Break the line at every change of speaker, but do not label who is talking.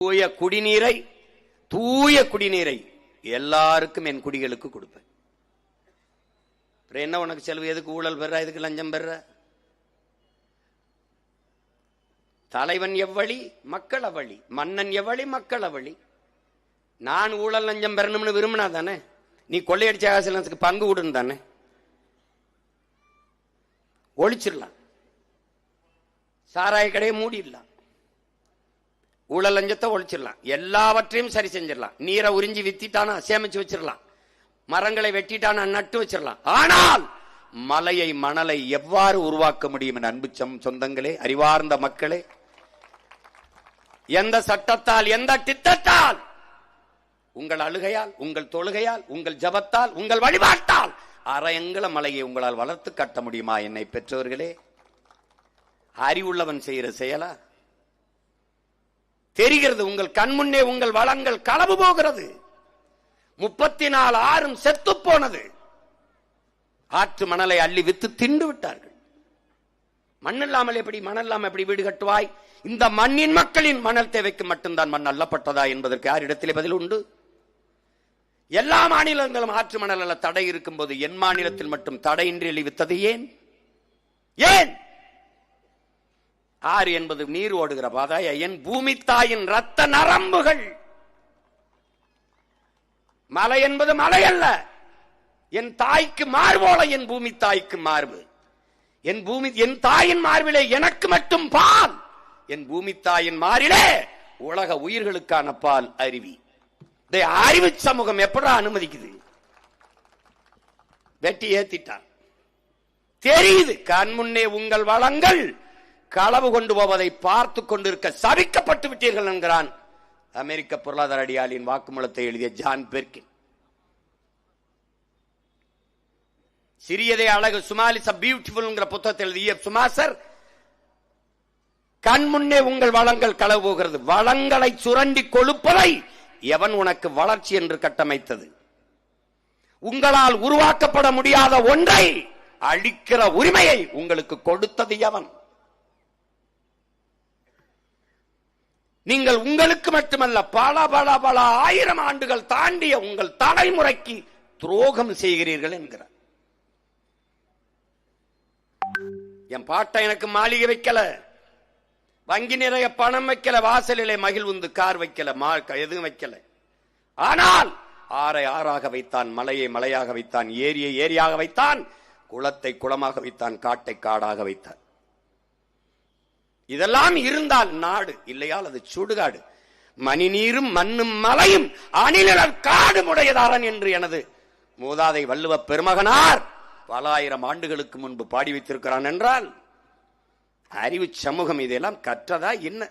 தூய குடிநீரை எல்லாருக்கும் என் குடிகளுக்கு கொடுப்பேன். என்ன உனக்கு செலவு? எதுக்கு ஊழல் பெற? எதுக்கு லஞ்சம் பெற? தலைவன் எவ்வழி, மக்கள் அவ்வழி. மன்னன் எவ்வழி, மக்கள் அவ்வழி. நான் ஊழல் லஞ்சம் பெறணும்னு விரும்பினா தானே நீ கொள்ளையடிச்ச ஆசிரியர்களுக்கு பங்கு விடுன்னு தானே ஒழிச்சிடலாம். சாராய கடையை மூடிடலாம், ஊழல் லஞ்சத்தை ஒழிச்சிடலாம், எல்லாவற்றையும் சரி செஞ்சிடலாம். நீரை உறிஞ்சி வித்திட்டானா சேமிச்சு வச்சிடலாம், மரங்களை வெட்டிட்டானா நட்டு வச்சிடலாம். ஆனால் மலையை மணலை எவ்வாறு உருவாக்க முடியும்? என் அன்பு சொந்தங்களே, அறிவார்ந்த மக்களே, எந்த சட்டத்தால், எந்த திட்டத்தால்? உங்கள் அழுகையால், உங்கள் தொழுகையால், உங்கள் ஜபத்தால், உங்கள் வழிபாட்டால் அரையங்கள மலையை உங்களால் வளர்த்து கட்ட முடியுமா? என்னை பெற்றவர்களே, அறிவுள்ளவன் செய்கிற செயலா? தெரிகிறது, உங்கள் கண்முன்னே உங்கள் வளங்கள் களவு போகிறது. 34 ஆறும் செத்து போனது. ஆற்று மணலை அள்ளி வித்து திண்டு விட்டார்கள். மண் இல்லாமல் எப்படி, மணல் இல்லாமல் எப்படி வீடு கட்டுவாய்? இந்த மண்ணின் மக்களின் மணல் தேவைக்கு மட்டும்தான் மண் அள்ளப்பட்டதா என்பதற்கு யாரிடத்திலே பதில் உண்டு? எல்லா மாநிலங்களும் ஆற்று மணல் தடை இருக்கும் போது என் மாநிலத்தில் மட்டும் தடையின்றி அழிவித்தது ஏன்? ஏன்? ஆறு என்பது நீர் ஓடுகிற பாதாய என் பூமி தாயின் ரத்த நரம்புகள். மலை என்பது மலை அல்ல, என் தாய்க்கு மார்போல என் பூமி தாய்க்கு மார்பு. என் தாயின் மார்பிலே எனக்கு மட்டும் பால், என் பூமி தாயின் மாறிலே உலக உயிர்களுக்கான பால் அருவி. அறிவு சமூகம் எப்படா அனுமதிக்குது? வெட்டி ஏத்திட்டான். தெரியுது, கண் முன்னே உங்கள் வளங்கள் களவு கொண்டு போவதை பார்த்து கொண்டிருக்க சபிக்கப்பட்டு விட்டீர்கள் என்கிறான் அமெரிக்க பொருளாதார அடியாளின் வாக்குமூலத்தை எழுதிய ஜான் பெர்கின். சிறியதே அழகு, சுமாலிஸ் பியூட்டிஃபுல் புத்தகத்தில் எழுதிய சுமாசர், கண் முன்னே உங்கள் வளங்கள் களவு போகிறது. வளங்களை சுரண்டி கொழுப்பதை எவன் உனக்கு வளர்ச்சி என்று கட்டமைத்தது? உங்களால் உருவாக்கப்பட முடியாத ஒன்றை அழிக்கிற உரிமையை உங்களுக்கு கொடுத்தது எவன்? நீங்கள் உங்களுக்கு மட்டுமல்ல, பல பல பல ஆயிரம் ஆண்டுகள் தாண்டிய உங்கள் தலைமுறைக்கு துரோகம் செய்கிறீர்கள் என்கிறார். என் பாட்டை எனக்கு மாளிகை வைக்கல, வங்கி நிறைய பணம் வைக்கல, வாசலிலே மகிழ்வுந்து கார் வைக்கல, எதுவும் வைக்கல. ஆனால் ஆறை ஆறாக வைத்தான், மலையை மலையாக வைத்தான், ஏரியை ஏரியாக வைத்தான், குளத்தை குளமாக வைத்தான், காட்டை காடாக வைத்தான். இதெல்லாம் இருந்தால் நாடு, இல்லையால் அது சுடுகாடு. மணி நீரும் மண்ணும் மலையும் அணிநிழல் காடு முடையதாரன் என்று எனது மூதாதை வள்ளுவ பெருமகனார் பல ஆயிரம் ஆண்டுகளுக்கு முன்பு பாடி வைத்திருக்கிறான் என்றால் அறிவு சமூகம் இதெல்லாம் கற்றதா என்ன?